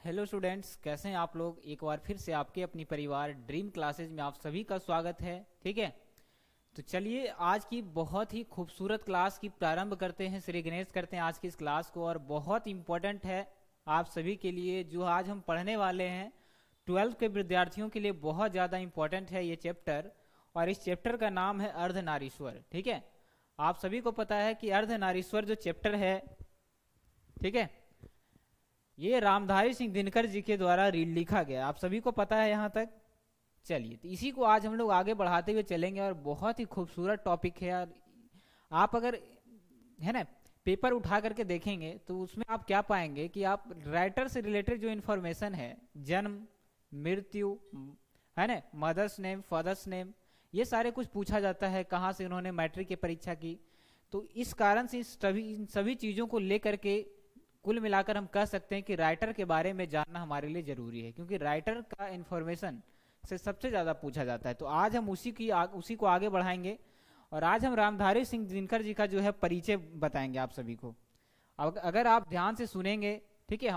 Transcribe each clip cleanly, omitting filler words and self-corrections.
Hello students, कैसे हैं आप लोग। एक बार फिर से आपके अपनी परिवार ड्रीम क्लासेज में आप सभी का स्वागत है। ठीक है, तो चलिए आज की बहुत ही खूबसूरत क्लास की प्रारंभ करते हैं। श्री गणेश करते हैं आज की इस क्लास को, और बहुत इम्पोर्टेंट है आप सभी के लिए जो आज हम पढ़ने वाले हैं। 12th के विद्यार्थियों के लिए बहुत ज़्यादा इम्पोर्टेंट है ये चैप्टर, और इस चैप्टर का नाम है अर्धनारीश्वर। ठीक है, आप सभी को पता है कि अर्धनारीश्वर जो चैप्टर है, ठीक है, ये रामधारी सिंह दिनकर जी के द्वारा लिखा गया। आप सभी को पता है यहाँ तक। चलिए, तो इसी को आज हम लोग आगे बढ़ाते हुए चलेंगे, और बहुत ही खूबसूरत टॉपिक है। और आप अगर है ना पेपर उठा करके देखेंगे तो उसमें आप क्या पाएंगे कि आप राइटर से रिलेटेड जो इन्फॉर्मेशन है, जन्म, मृत्यु, है ना, मदर्स नेम, फादर्स नेम, ये सारे कुछ पूछा जाता है, कहाँ से उन्होंने मैट्रिक की परीक्षा की। तो इस कारण से इन सभी चीज़ों को लेकर के कुल मिलाकर हम कह सकते हैं कि राइटर के बारे में जानना हमारे लिए जरूरी है, क्योंकि राइटर का इन्फॉर्मेशन से सबसे ज्यादा पूछा जाता है। तो आज हम उसी को आगे बढ़ाएंगे, और आज हम रामधारी सिंह दिनकर जी का जो है परिचय बताएंगे आप सभी को। अगर आप ध्यान से सुनेंगे, ठीक है,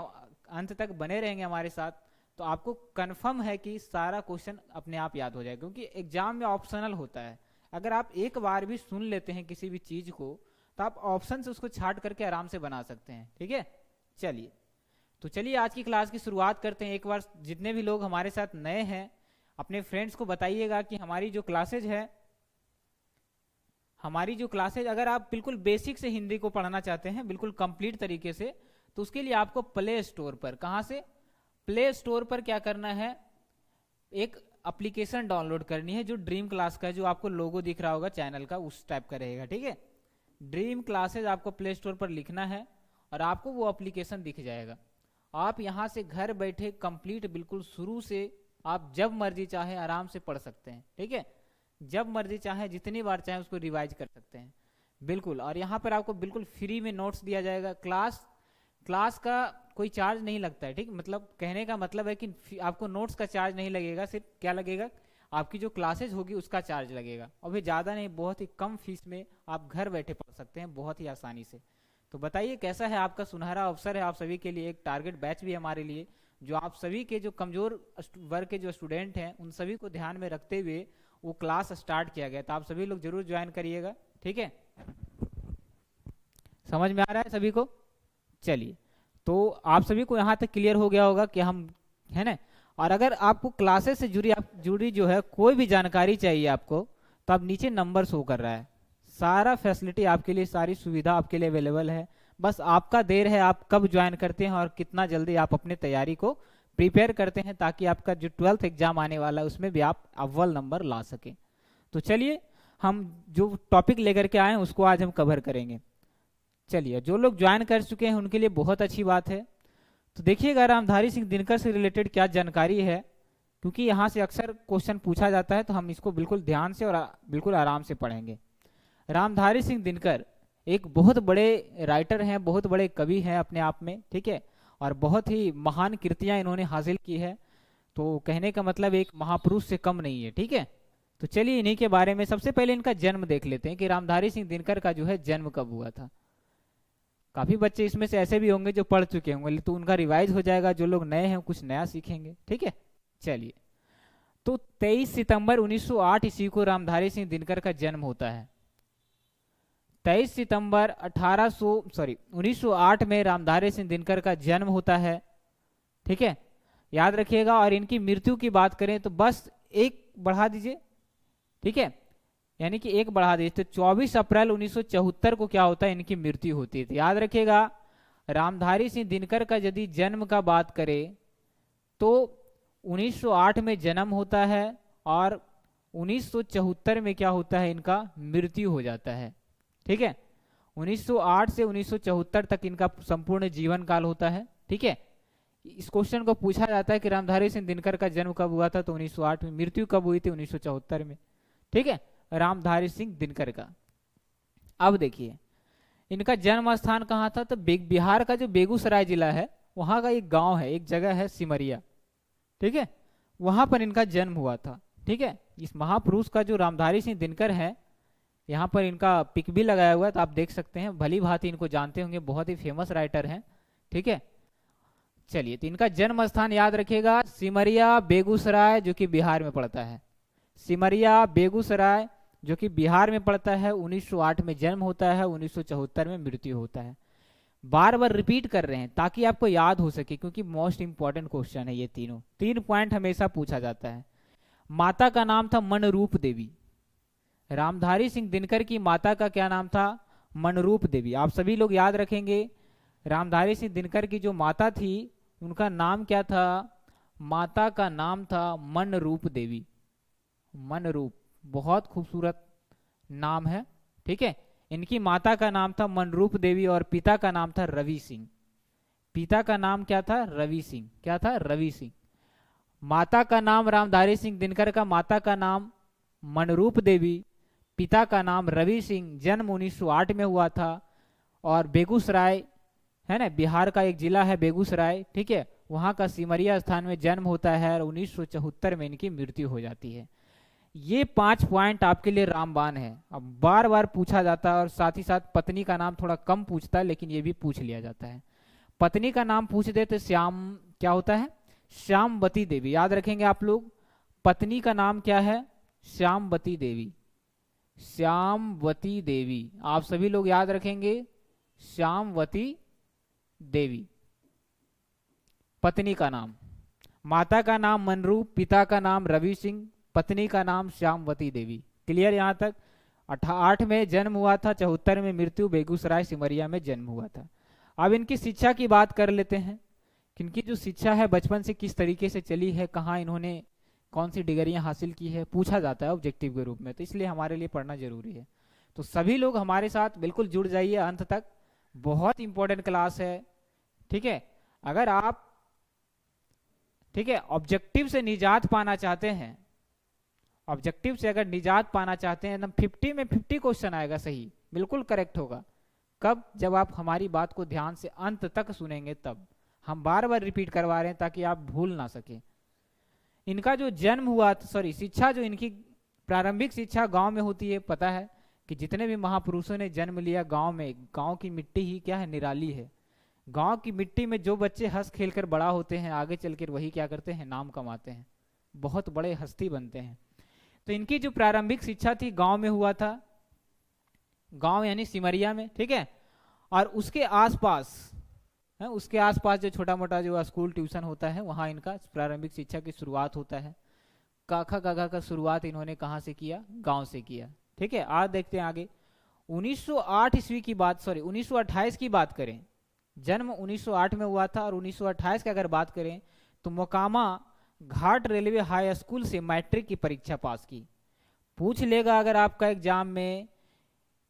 अंत तक बने रहेंगे हमारे साथ, तो आपको कंफर्म है कि सारा क्वेश्चन अपने आप याद हो जाएगा, क्योंकि एग्जाम में ऑप्शनल होता है। अगर आप एक बार भी सुन लेते हैं किसी भी चीज को, तो आप ऑप्शन से उसको छाट करके आराम से बना सकते हैं। ठीक है, चलिए आज की क्लास की शुरुआत करते हैं। एक बार जितने भी लोग हमारे साथ नए हैं, अपने फ्रेंड्स को बताइएगा कि हमारी जो क्लासेज अगर आप बिल्कुल बेसिक से हिंदी को पढ़ना चाहते हैं, बिल्कुल कंप्लीट तरीके से, तो उसके लिए आपको प्ले स्टोर पर, कहाँ से, प्ले स्टोर पर क्या करना है, एक एप्लीकेशन डाउनलोड करनी है जो ड्रीम क्लास का है, जो आपको लोगो दिख रहा होगा चैनल का, उस टाइप का रहेगा। ठीक है, ड्रीम क्लासेज आपको प्ले स्टोर पर लिखना है, और आपको वो एप्लीकेशन दिख जाएगा। आप यहाँ से घर बैठे कंप्लीट बिल्कुल शुरू से आप जब मर्जी चाहे आराम से पढ़ सकते हैं। ठीक है, जब मर्जी चाहे जितनी बार चाहे उसको रिवाइज कर सकते हैं बिल्कुल। और यहाँ पर आपको बिल्कुल फ्री में नोट्स दिया जाएगा। क्लास का कोई चार्ज नहीं लगता है। ठीक, मतलब कहने का मतलब है कि आपको नोट्स का चार्ज नहीं लगेगा, सिर्फ क्या लगेगा, आपकी जो क्लासेज होगी उसका चार्ज लगेगा। और भी ज़्यादा नहीं, बहुत ही कम फीस में आप घर बैठे पढ़ सकते हैं बहुत ही आसानी से। तो बताइए कैसा है, आपका सुनहरा अवसर है आप सभी के लिए। एक टारगेट बैच भी हमारे लिए, जो आप सभी के जो कमजोर वर्ग के जो स्टूडेंट हैं उन सभी को ध्यान में रखते हुए वो क्लास स्टार्ट किया गया। तो आप सभी लोग जरूर ज्वाइन करिएगा। ठीक है, समझ में आ रहा है सभी को। चलिए, तो आप सभी को यहाँ तक क्लियर हो गया होगा कि हम, है ना। और अगर आपको क्लासेस से जुड़ी जो है कोई भी जानकारी चाहिए आपको, तो आप नीचे नंबर शो कर रहा है, सारा फैसिलिटी आपके लिए, सारी सुविधा आपके लिए अवेलेबल है। बस आपका देर है आप कब ज्वाइन करते हैं और कितना जल्दी आप अपने तैयारी को प्रिपेयर करते हैं, ताकि आपका जो 12th एग्जाम आने वाला है उसमें भी आप अव्वल नंबर ला सकें। तो चलिए, हम जो टॉपिक लेकर के आए उसको आज हम कवर करेंगे। चलिए, जो लोग ज्वाइन कर चुके हैं उनके लिए बहुत अच्छी बात है। तो देखिएगा रामधारी सिंह दिनकर से रिलेटेड क्या जानकारी है, क्योंकि यहाँ से अक्सर क्वेश्चन पूछा जाता है, तो हम इसको बिल्कुल ध्यान से और बिल्कुल आराम से पढ़ेंगे। रामधारी सिंह दिनकर एक बहुत बड़े राइटर हैं, बहुत बड़े कवि हैं अपने आप में। ठीक है, और बहुत ही महान कृतियां इन्होंने हासिल की है। तो कहने का मतलब एक महापुरुष से कम नहीं है। ठीक है, तो चलिए इन्हीं के बारे में सबसे पहले इनका जन्म देख लेते हैं कि रामधारी सिंह दिनकर का जो है जन्म कब हुआ था। काफी बच्चे इसमें से ऐसे भी होंगे जो पढ़ चुके होंगे, तो उनका रिवाइज हो जाएगा। जो लोग नए हैं कुछ नया सीखेंगे। ठीक है, चलिए, तो 23 सितंबर 1908 ईस्वी को रामधारी सिंह दिनकर का जन्म होता है। 23 सितंबर 1908 में रामधारी सिंह दिनकर का जन्म होता है। ठीक है, याद रखिएगा। और इनकी मृत्यु की बात करें तो बस एक बढ़ा दीजिए। ठीक है, यानी कि एक बढ़ा दीजिए, तो 24 अप्रैल 1974 को क्या होता है, इनकी मृत्यु होती है। तो याद रखिएगा, रामधारी सिंह दिनकर का यदि जन्म का बात करें तो 1908 में जन्म होता है, और 1974 में क्या होता है, इनका मृत्यु हो जाता है। ठीक है, 1908 से 1974 तक इनका संपूर्ण जीवन काल होता है। ठीक है, इस क्वेश्चन को पूछा जाता है कि रामधारी सिंह दिनकर का जन्म कब हुआ था, तो 1908 में। मृत्यु कब हुई थी, 1974 में। ठीक है, रामधारी सिंह दिनकर का। अब देखिए इनका जन्म स्थान कहाँ था, तो बिहार का जो बेगूसराय जिला है वहां का एक गांव है, एक जगह है सिमरिया। ठीक है, वहां पर इनका जन्म हुआ था। ठीक है, इस महापुरुष का जो रामधारी सिंह दिनकर है, यहाँ पर इनका पिक भी लगाया हुआ है, तो आप देख सकते हैं, भली भांति इनको जानते होंगे, बहुत ही फेमस राइटर हैं। ठीक है, चलिए, तो इनका जन्म स्थान याद रखिएगा, सिमरिया बेगूसराय, जो कि बिहार में पड़ता है। सिमरिया बेगूसराय जो कि बिहार में पड़ता है। 1908 में जन्म होता है, 1974 में मृत्यु होता है। बार बार रिपीट कर रहे हैं ताकि आपको याद हो सके, क्योंकि मोस्ट इंपॉर्टेंट क्वेश्चन है ये तीनों। 3 पॉइंट हमेशा पूछा जाता है। माता का नाम था मनरूप देवी। रामधारी सिंह दिनकर की माता का क्या नाम था? मनरूप देवी। आप सभी लोग याद रखेंगे, रामधारी सिंह दिनकर की जो माता थी उनका नाम क्या था? माता का नाम था मनरूप देवी। मनरूप, बहुत खूबसूरत नाम है, ठीक है। इनकी माता का नाम था मनरूप देवी और पिता का नाम था रवि सिंह। पिता का नाम क्या था? रवि सिंह। क्या था? रवि सिंह। माता का नाम रामधारी सिंह दिनकर का माता का नाम मनरूप देवी, पिता का नाम रवि सिंह। जन्म 1908 में हुआ था और बेगूसराय है ना, बिहार का एक जिला है बेगूसराय, ठीक है, वहां का सिमरिया स्थान में जन्म होता है और 1974 में इनकी मृत्यु हो जाती है। ये 5 पॉइंट आपके लिए रामबाण है। अब बार बार पूछा जाता है और साथ ही साथ पत्नी का नाम थोड़ा कम पूछता है, लेकिन ये भी पूछ लिया जाता है। पत्नी का नाम पूछ दे तो श्याम क्या होता है? श्यामवती देवी। याद रखेंगे आप लोग, पत्नी का नाम क्या है? श्यामवती देवी। श्यामवती देवी, आप सभी लोग याद रखेंगे, श्यामवती देवी पत्नी का नाम। माता का नाम मनरूप, पिता का नाम रवि सिंह, पत्नी का नाम श्यामवती देवी। क्लियर यहाँ तक? 8 में जन्म हुआ था, 74 में मृत्यु, बेगूसराय सिमरिया में जन्म हुआ था। अब इनकी शिक्षा की बात कर लेते हैं। इनकी जो शिक्षा है बचपन से किस तरीके से चली है, कहाँ इन्होंने कौन सी डिग्रियां हासिल की है, पूछा जाता है ऑब्जेक्टिव के रूप में, तो इसलिए हमारे लिए पढ़ना जरूरी है। तो सभी लोग हमारे साथ बिल्कुल जुड़ जाइए अंत तक, बहुत इंपॉर्टेंट क्लास है, ठीक है। अगर आप, ठीक है, ऑब्जेक्टिव से निजात पाना चाहते हैं, ऑब्जेक्टिव से अगर निजात पाना चाहते हैं, एकदम 50 में 50 क्वेश्चन आएगा सही, बिल्कुल करेक्ट होगा। कब? जब आप हमारी बात को ध्यान से अंत तक सुनेंगे तब। हम बार बार रिपीट करवा रहे हैं ताकि आप भूल ना सके। इनका जो जन्म हुआ, सॉरी, शिक्षा जो इनकी प्रारंभिक शिक्षा गांव में होती है। पता है कि जितने भी महापुरुषों ने जन्म लिया गांव में, गांव की मिट्टी ही क्या है? निराली है। गांव की मिट्टी में जो बच्चे हंस खेल कर बड़ा होते हैं, आगे चलकर वही क्या करते हैं? नाम कमाते हैं, बहुत बड़े हस्ती बनते हैं। तो इनकी जो प्रारंभिक शिक्षा थी गांव में हुआ था, गांव यानी सिमरिया में, ठीक है। और उसके आसपास है, उसके आसपास जो छोटा मोटा जो स्कूल ट्यूशन होता है, वहां इनका प्रारंभिक शिक्षा की शुरुआत होता है। काखा काका का शुरुआत इन्होंने कहाँ से किया? गांव से किया, ठीक है। आज देखते हैं आगे। 1908 ईस्वी की बात, सॉरी 1928 की बात करें, जन्म 1908 में हुआ था और 1928 की अगर बात करें तो मोकामा घाट रेलवे हाई स्कूल से मैट्रिक की परीक्षा पास की। पूछ लेगा अगर आपका एग्जाम में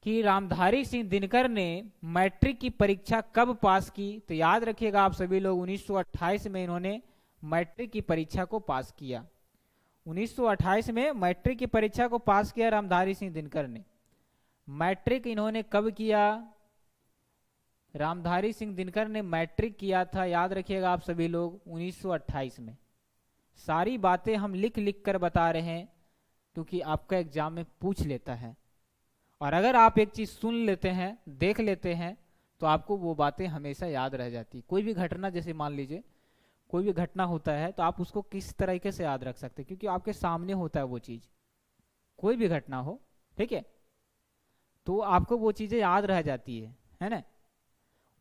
कि रामधारी सिंह दिनकर ने मैट्रिक की परीक्षा कब पास की, तो याद रखिएगा आप सभी लोग, 1928 में इन्होंने मैट्रिक की परीक्षा को पास किया। 1928 में मैट्रिक की परीक्षा को पास किया रामधारी सिंह दिनकर ने। मैट्रिक इन्होंने कब किया? रामधारी सिंह दिनकर ने मैट्रिक किया था, याद रखिएगा आप सभी लोग, 1928 में। सारी बातें हम लिख लिख कर बता रहे हैं क्योंकि आपका एग्जाम में पूछ लेता है। और अगर आप एक चीज सुन लेते हैं, देख लेते हैं, तो आपको वो बातें हमेशा याद रह जाती। कोई भी घटना, जैसे मान लीजिए कोई भी घटना होता है तो आप उसको किस तरीके से याद रख सकते हैं, क्योंकि आपके सामने होता है वो चीज। कोई भी घटना हो, ठीक है, तो आपको वो चीजें याद रह जाती है ना।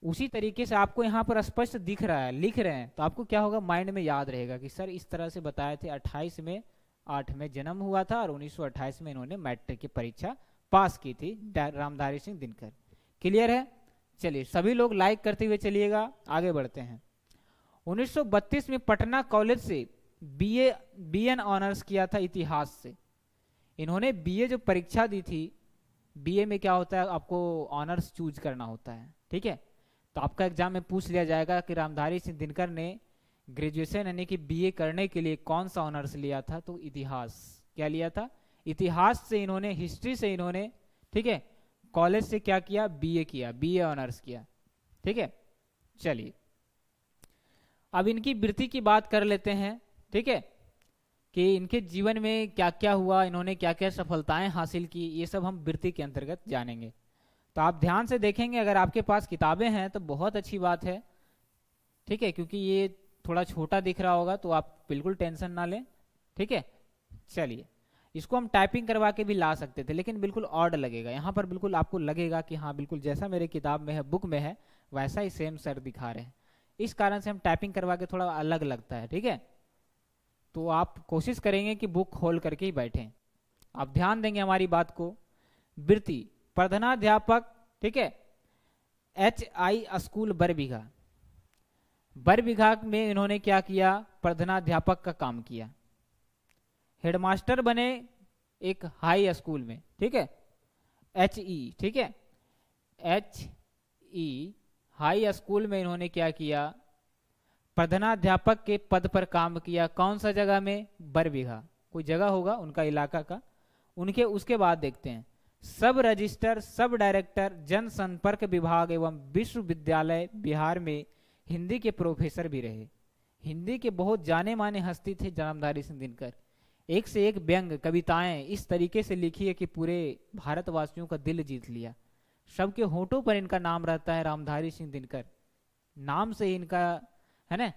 उसी तरीके से आपको यहाँ पर स्पष्ट दिख रहा है, लिख रहे हैं, तो आपको क्या होगा? माइंड में याद रहेगा कि सर इस तरह से बताए थे। 28 में 8 में जन्म हुआ था और 1928 में इन्होंने मैट्रिक की परीक्षा पास की थी, रामधारी सिंह दिनकर। क्लियर है? चलिए सभी लोग लाइक करते हुए चलिएगा, आगे बढ़ते हैं। 1932 में पटना कॉलेज से बीएन ऑनर्स किया था इतिहास से। इन्होंने बीए जो परीक्षा दी थी, बीए में क्या होता है, आपको ऑनर्स चूज करना होता है, ठीक है। तो आपका एग्जाम में पूछ लिया जाएगा कि रामधारी सिंह दिनकर ने ग्रेजुएशन यानी कि बीए करने के लिए कौन सा ऑनर्स लिया था, तो इतिहास। क्या लिया था? इतिहास से इन्होंने, हिस्ट्री से इन्होंने, ठीक है, कॉलेज से क्या किया? बीए किया, बीए ऑनर्स किया, ठीक है। चलिए अब इनकी वृत्ति की बात कर लेते हैं, ठीक है, कि इनके जीवन में क्या क्या हुआ, इन्होंने क्या क्या सफलताएं हासिल की, ये सब हम वृत्ति के अंतर्गत जानेंगे। तो आप ध्यान से देखेंगे, अगर आपके पास किताबें हैं तो बहुत अच्छी बात है, ठीक है, क्योंकि ये थोड़ा छोटा दिख रहा होगा तो आप बिल्कुल टेंशन ना लें। ठीक है, चलिए इसको हम टाइपिंग करवा के भी ला सकते थे, लेकिन बिल्कुल ऑड लगेगा। यहाँ पर बिल्कुल आपको लगेगा कि हाँ बिल्कुल जैसा मेरे किताब में है, बुक में है, वैसा ही सेम सर दिखा रहे हैं। इस कारण से हम टाइपिंग करवा के थोड़ा अलग लगता है। ठीक है, तो आप कोशिश करेंगे कि बुक खोल करके ही बैठें। आप ध्यान देंगे हमारी बात को। वृत्ति प्रधानाध्यापक, ठीक है, HI स्कूल बरबीघा। बरबीघा में इन्होंने क्या किया, प्रधानाध्यापक का काम किया। हेडमास्टर बने एक हाई स्कूल में, ठीक है, HE, ठीक है, HE हाई स्कूल में इन्होंने क्या किया, प्रधानाध्यापक के पद पर काम किया। कौन सा जगह में, बरबीघा, कोई जगह होगा उनका इलाका का। उनके उसके बाद देखते हैं सब रजिस्टर, सब डायरेक्टर, जनसंपर्क विभाग एवं विश्वविद्यालय बिहार में हिंदी के प्रोफेसर भी रहे। हिंदी के बहुत जाने माने हस्ती थे जनामधारी सिंह दिनकर। एक से एक व्यंग कविताएं इस तरीके से लिखी है कि पूरे भारतवासियों का दिल जीत लिया। सबके होठों पर इनका नाम रहता है, रामधारी सिंह दिनकर। नाम से ही इनका है ना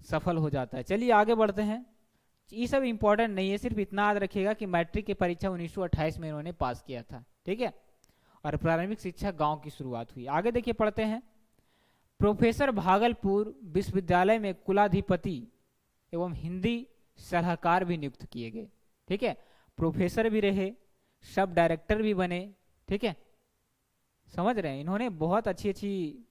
सफल हो जाता है। चलिए आगे बढ़ते हैं। ये सब इंपॉर्टेंट नहीं है, सिर्फ इतना याद रखिएगा कि मैट्रिक की परीक्षा 1928 में इन्होंने पास किया था। ठीक है, और प्रारंभिक शिक्षा गांव की शुरुआत हुई। आगे देखिए पढ़ते हैं। प्रोफेसर भागलपुर विश्वविद्यालय में कुलाधिपति एवं हिंदी सलाहकार भी नियुक्त किए गए। ठीक है, प्रोफेसर भी रहे, सब डायरेक्टर भी बने। ठीक है, समझ रहे हैं, इन्होंने बहुत अच्छी अच्छी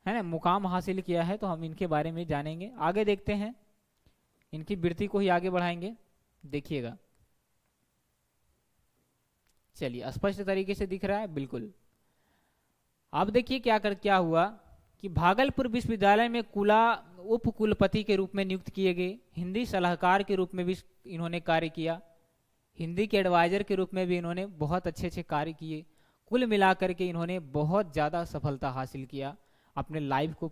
है ना मुकाम हासिल किया है, तो हम इनके बारे में जानेंगे। आगे देखते हैं, इनकी वृत्ति को ही आगे बढ़ाएंगे, देखिएगा। चलिए स्पष्ट तरीके से दिख रहा है, बिल्कुल। अब देखिए क्या हुआ कि भागलपुर विश्वविद्यालय में उप कुलपति के रूप में नियुक्त किए गए। हिंदी सलाहकार के रूप में भी इन्होंने कार्य किया। हिंदी के एडवाइजर के रूप में भी इन्होंने बहुत अच्छे अच्छे कार्य किए। कुल मिलाकर के इन्होंने बहुत ज़्यादा सफलता हासिल किया अपने लाइफ को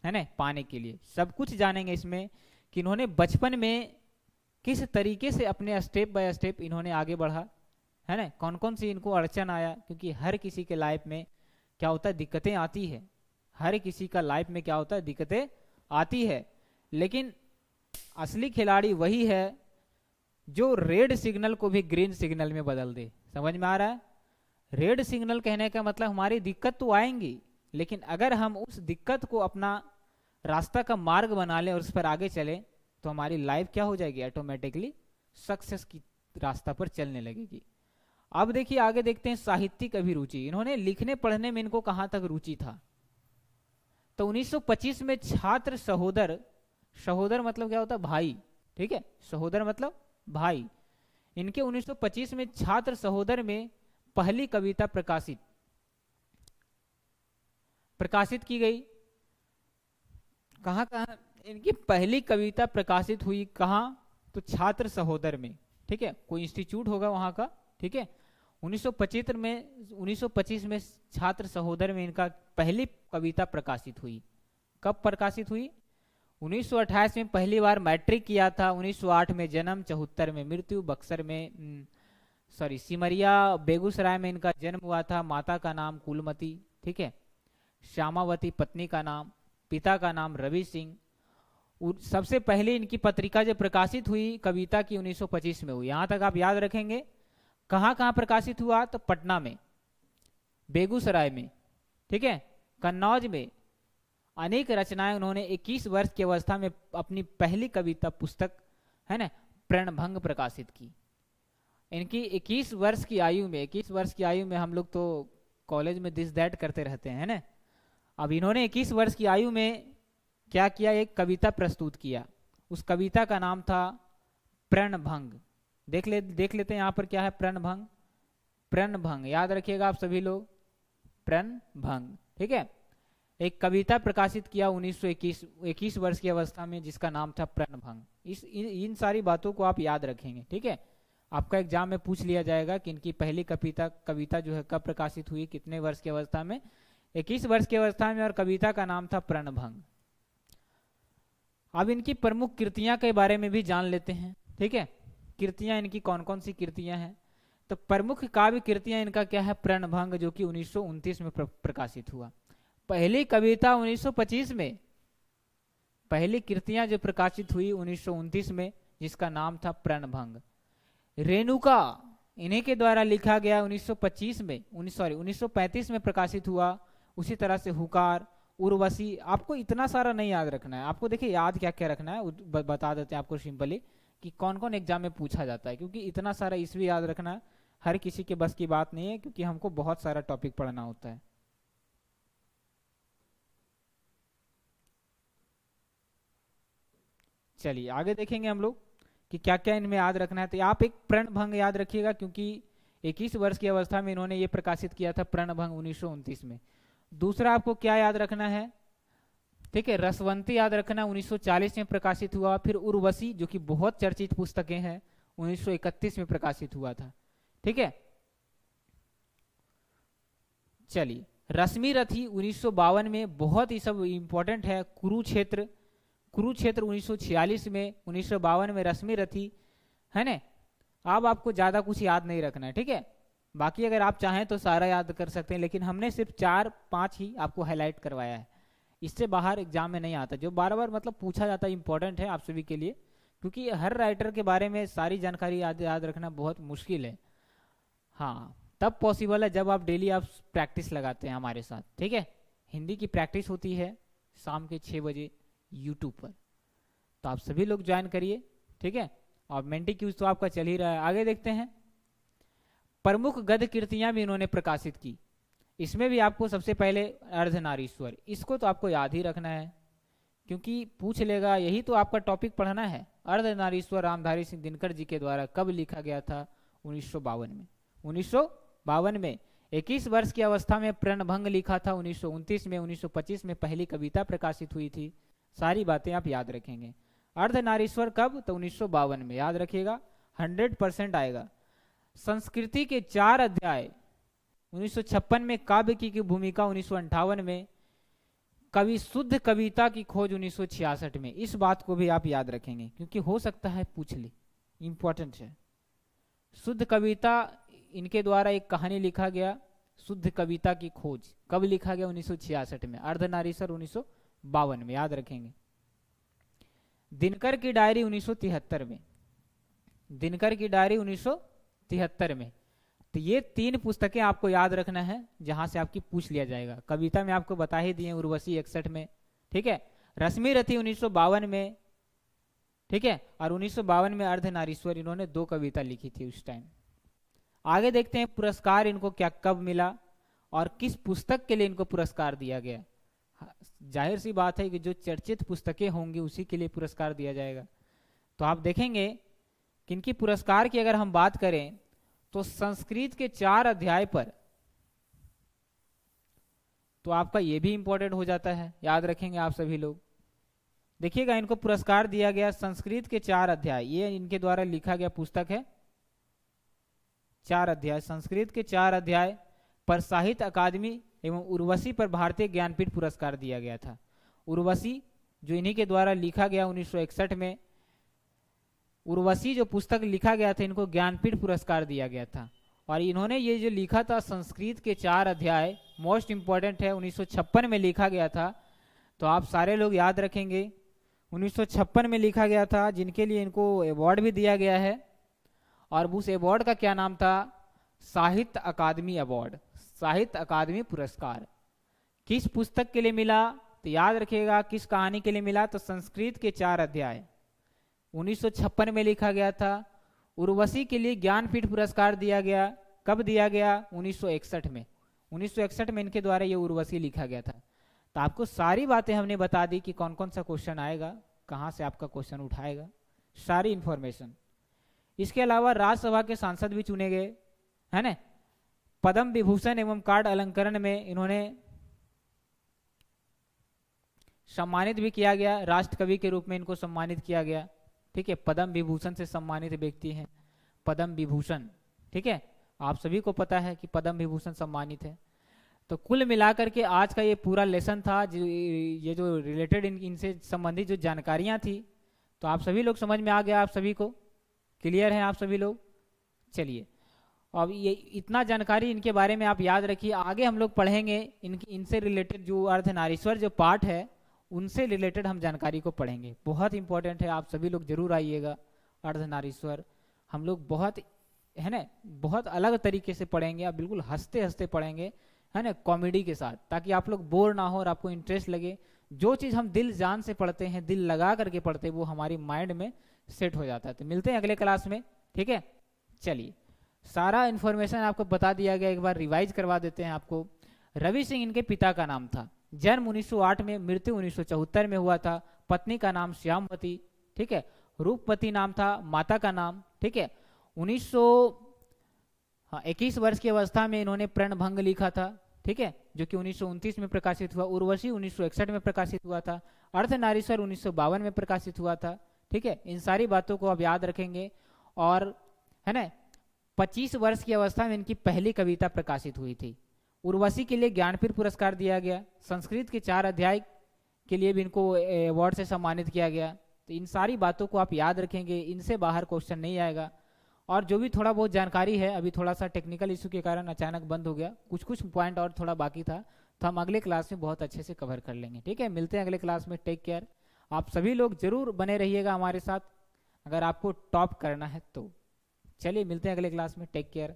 है ना पाने के लिए। सब कुछ जानेंगे इसमें कि इन्होंने बचपन में किस तरीके से अपने स्टेप बाय स्टेप इन्होंने आगे बढ़ा, है ना, कौन कौन सी इनको अड़चन आया। क्योंकि हर किसी के लाइफ में क्या होता है, दिक्कतें आती है। हर किसी का लाइफ में क्या होता है, दिक्कतें आती है। लेकिन असली खिलाड़ी वही है जो रेड सिग्नल को भी ग्रीन सिग्नल में बदल दे। समझ में आ रहा है? रेड सिग्नल कहने का मतलब हमारी दिक्कत तो आएंगी, लेकिन अगर हम उस दिक्कत को अपना रास्ता का मार्ग बना लें और उस पर आगे चलें तो हमारी लाइफ क्या हो जाएगी, ऑटोमेटिकली सक्सेस की रास्ता पर चलने लगेगी। अब देखिए आगे देखते हैं साहित्यिक अभिरुचि। इन्होंने लिखने पढ़ने में इनको कहाँ तक रुचि था, तो 1925 में छात्र सहोदर मतलब क्या होता है, भाई। ठीक है, सहोदर मतलब भाई। इनके 1925 में छात्र सहोदर में पहली कविता प्रकाशित की गई। कहाँ इनकी पहली कविता प्रकाशित हुई, कहाँ, तो छात्र सहोदर में। ठीक है, कोई इंस्टीट्यूट होगा वहां का। ठीक है, 1925 में छात्र सहोदर में इनका पहली कविता प्रकाशित हुई। कब प्रकाशित हुई? 1928 में पहली बार मैट्रिक किया था। 1908 में जन्म, 74 में मृत्यु। बक्सर में सिमरिया बेगूसराय में इनका जन्म हुआ था। माता का नाम कुलमती, ठीक है, श्यामावती पत्नी का नाम, पिता का नाम रवि सिंह। सबसे पहले इनकी पत्रिका जो प्रकाशित हुई कविता की 1925 में हुई। यहाँ तक आप याद रखेंगे। कहाँ कहाँ प्रकाशित हुआ? तो पटना में, बेगूसराय में, ठीक है, कन्नौज में। अनेक रचनाएं उन्होंने 21 वर्ष की अवस्था में अपनी पहली कविता पुस्तक है ना प्रणभंग प्रकाशित की। इनकी 21 वर्ष की आयु में हम लोग तो कॉलेज में दिस दैट करते रहते हैं ना। अब इन्होंने 21 वर्ष की आयु में क्या किया, एक कविता प्रस्तुत किया। उस कविता का नाम था प्रणभंग। देख लेते हैं यहाँ पर क्या है, प्रणभंग याद रखिएगा आप सभी लोग, प्रणभंग। ठीक है, एक कविता प्रकाशित किया 1921 वर्ष की अवस्था में, जिसका नाम था प्रणभंग। इन सारी बातों को आप याद रखेंगे। ठीक है, आपका एग्जाम में पूछ लिया जाएगा कि इनकी पहली कविता जो है कब प्रकाशित हुई, कितने वर्ष की अवस्था में, 21 वर्ष की अवस्था में, और कविता का नाम था प्रणभंग। अब इनकी प्रमुख कृतियां के बारे में भी जान लेते हैं। ठीक है, कृतियां इनकी कौन कौन सी कृतियां हैं? तो प्रमुख काव्य कृतियां इनका क्या है, प्रणभंग, जो कि 1929 में प्रकाशित हुआ। पहली कविता 1925 में पहली कृतियां जो प्रकाशित हुई 1929 में, जिसका नाम था प्रणभंग। रेणुका इन्हीं के द्वारा लिखा गया 1935 में 1935 में प्रकाशित हुआ। उसी तरह से हुकार, उर्वशी। आपको इतना सारा नहीं याद रखना है, आपको देखिए याद क्या क्या रखना है बता देते हैं आपको सिंपली कि कौन कौन एग्जाम में पूछा जाता है, क्योंकि इतना सारा ईस्वी याद रखना हर किसी के बस की बात नहीं है, क्योंकि हमको बहुत सारा टॉपिक पढ़ना होता है। चलिए आगे देखेंगे हम लोग कि क्या क्या इनमें याद रखना है। तो आप एक प्रणभंग याद रखिएगा, क्योंकि 21 वर्ष की अवस्था में इन्होंने ये प्रकाशित किया था प्रणभंग 1929 में। दूसरा आपको क्या याद रखना है, ठीक है, रसवंती याद रखना 1940 में प्रकाशित हुआ। फिर उर्वशी जो कि बहुत चर्चित पुस्तकें हैं 1931 में प्रकाशित हुआ था, ठीक है। चलिए रश्मि रथी 1952 में, बहुत ही सब इंपॉर्टेंट है। कुरुक्षेत्र 1946 में, 1952 में रश्मि रथी है ना। अब आपको ज्यादा कुछ याद नहीं रखना है, ठीक है। बाकी अगर आप चाहें तो सारा याद कर सकते हैं, लेकिन हमने सिर्फ 4-5 ही आपको हाईलाइट करवाया है। इससे बाहर एग्जाम में नहीं आता, जो बार बार मतलब पूछा जाता है, इंपॉर्टेंट है आप सभी के लिए, क्योंकि हर राइटर के बारे में सारी जानकारी याद रखना बहुत मुश्किल है। हाँ, तब पॉसिबल है जब आप डेली आप प्रैक्टिस लगाते हैं हमारे साथ, ठीक है। हिंदी की प्रैक्टिस होती है शाम के 6 बजे यूट्यूब पर, तो आप सभी लोग ज्वाइन करिए, ठीक है। और मेंटी क्यूज तो आपका चल ही रहा है। आगे देखते हैं, प्रमुख गद्य कृतियां भी इन्होंने प्रकाशित की। इसमें भी आपको सबसे पहले अर्धनारीश्वर, इसको तो आपको याद ही रखना है, क्योंकि पूछ लेगा, यही तो आपका टॉपिक पढ़ना है। अर्धनारीश्वर रामधारी सिंह दिनकर जी के द्वारा कब लिखा गया था? 1952 में। 1952 में 21 वर्ष की अवस्था में प्रणभंग लिखा था। 1929 में, 1925 में पहली कविता प्रकाशित हुई थी। सारी बातें आप याद रखेंगे। अर्धनारीश्वर कब? तो 1952 में, याद रखिएगा, 100% आएगा। संस्कृति के 4 अध्याय 1956 में, काव्य की भूमिका 1958 में, कवि शुद्ध कविता की खोज 1966 में। इस बात को भी आप याद रखेंगे, क्योंकि हो सकता है पूछ ले, इंपॉर्टेंट है। शुद्ध कविता, इनके द्वारा एक कहानी लिखा गया, शुद्ध कविता की खोज कब लिखा गया? 1966 में। अर्धनारीश्वर 1952 में, याद रखेंगे। दिनकर की डायरी 1973 में, दिनकर की डायरी 1973 में। तो ये 3 पुस्तकें आपको याद रखना है, जहां से आपकी पूछ लिया जाएगा। कविता में आपको बता ही दिए, उर्वशी 61 में, ठीक है। रश्मि रथी 1952 में, ठीक है। और 1952 में अर्धनारीश्वर इन्होंने 2 कविता लिखी थी उस टाइम। आगे देखते हैं पुरस्कार इनको क्या कब मिला और किस पुस्तक के लिए इनको पुरस्कार दिया गया। जाहिर सी बात है कि जो चर्चित पुस्तकें होंगी उसी के लिए पुरस्कार दिया जाएगा। तो आप देखेंगे कि इनकी पुरस्कार की अगर हम बात करें तो संस्कृत के 4 अध्याय पर, तो आपका ये भी इंपॉर्टेंट हो जाता है, याद रखेंगे आप सभी लोग। देखिएगा, इनको पुरस्कार दिया गया संस्कृत के 4 अध्याय, ये इनके द्वारा लिखा गया पुस्तक है। 4 अध्याय, संस्कृत के 4 अध्याय पर साहित्य अकादमी एवं उर्वशी पर भारतीय ज्ञानपीठ पुरस्कार दिया गया था। उर्वशी जो इन्हीं के द्वारा लिखा गया 1961 में, उर्वशी जो पुस्तक लिखा गया था, इनको ज्ञानपीठ पुरस्कार दिया गया था। और इन्होंने ये जो लिखा था संस्कृत के 4 अध्याय, मोस्ट इंपॉर्टेंट है, 1956 में लिखा गया था। तो आप सारे लोग याद रखेंगे, 1956 में लिखा गया था, जिनके लिए इनको अवार्ड भी दिया गया है। और उस अवार्ड का क्या नाम था? साहित्य अकादमी अवार्ड, साहित्य अकादमी पुरस्कार। किस पुस्तक के लिए मिला? तो याद रखिएगा, किस कहानी के लिए मिला? तो संस्कृत के 4 अध्याय 1956 में लिखा गया था। उर्वशी के लिए ज्ञानपीठ पुरस्कार दिया गया, कब दिया गया? 1961 में। 1961 में इनके द्वारा ये उर्वशी लिखा गया था। तो आपको सारी बातें हमने बता दी कि कौन कौन सा क्वेश्चन आएगा, कहाँ से आपका क्वेश्चन उठाएगा, सारी इंफॉर्मेशन। इसके अलावा राज्यसभा के सांसद भी चुने गए, है ना। पद्म विभूषण एवं कार्ड अलंकरण में इन्होंने सम्मानित भी किया गया, राष्ट्र कवि के रूप में इनको सम्मानित किया गया, ठीक है। पद्म विभूषण से सम्मानित व्यक्ति हैं पद्म विभूषण, ठीक है। आप सभी को पता है कि पद्म विभूषण सम्मानित है। तो कुल मिलाकर के आज का ये पूरा लेसन था, ये जो रिलेटेड इनसे संबंधित जो जानकारियां थी, तो आप सभी लोग समझ में आ गया, आप सभी को क्लियर है आप सभी लोग। चलिए, अब ये इतना जानकारी इनके बारे में आप याद रखिए। आगे हम लोग पढ़ेंगे इनसे रिलेटेड जो अर्धनारीश्वर जो पार्ट है उनसे रिलेटेड हम जानकारी को पढ़ेंगे। बहुत इंपॉर्टेंट है, आप सभी लोग जरूर आइएगा। अर्धनारीश्वर हम लोग बहुत, है ना, बहुत अलग तरीके से पढ़ेंगे, आप बिल्कुल हंसते हंसते पढ़ेंगे, है ना, कॉमेडी के साथ, ताकि आप लोग बोर ना हो और आपको इंटरेस्ट लगे। जो चीज़ हम दिल जान से पढ़ते हैं, दिल लगा करके पढ़ते हैं, वो हमारी माइंड में सेट हो जाता है। तो मिलते हैं अगले क्लास में, ठीक है। चलिए, सारा इन्फॉर्मेशन आपको बता दिया गया, एक बार रिवाइज करवा देते हैं आपको। रवि सिंह इनके पिता का नाम था। जन्म 1908 में, मृत्यु 1974 में हुआ था। पत्नी का नाम श्यामवती, ठीक है। रूपवती नाम था माता का नाम, ठीक है। 1921 वर्ष की अवस्था में इन्होंने प्रणभंग लिखा था, ठीक है, जो कि 1929 में प्रकाशित हुआ। उर्वशी 1961 में प्रकाशित हुआ था। अर्धनारीश्वर 1952 में प्रकाशित हुआ था, ठीक है। इन सारी बातों को आप याद रखेंगे। और है ना, 25 वर्ष की अवस्था में इनकी पहली कविता प्रकाशित हुई थी। उर्वशी के लिए ज्ञानपीठ पुरस्कार दिया गया। संस्कृत के 4 अध्याय के लिए भी इनको अवार्ड से सम्मानित किया गया। तो इन सारी बातों को आप याद रखेंगे, इनसे बाहर क्वेश्चन नहीं आएगा। और जो भी थोड़ा बहुत जानकारी है, अभी थोड़ा सा टेक्निकल इशू के कारण अचानक बंद हो गया, कुछ कुछ पॉइंट और थोड़ा बाकी था, तो हम अगले क्लास में बहुत अच्छे से कवर कर लेंगे, ठीक है। मिलते हैं अगले क्लास में, टेक केयर। आप सभी लोग जरूर बने रहिएगा हमारे साथ, अगर आपको टॉप करना है तो। चलिए, मिलते हैं अगले क्लास में, टेक केयर।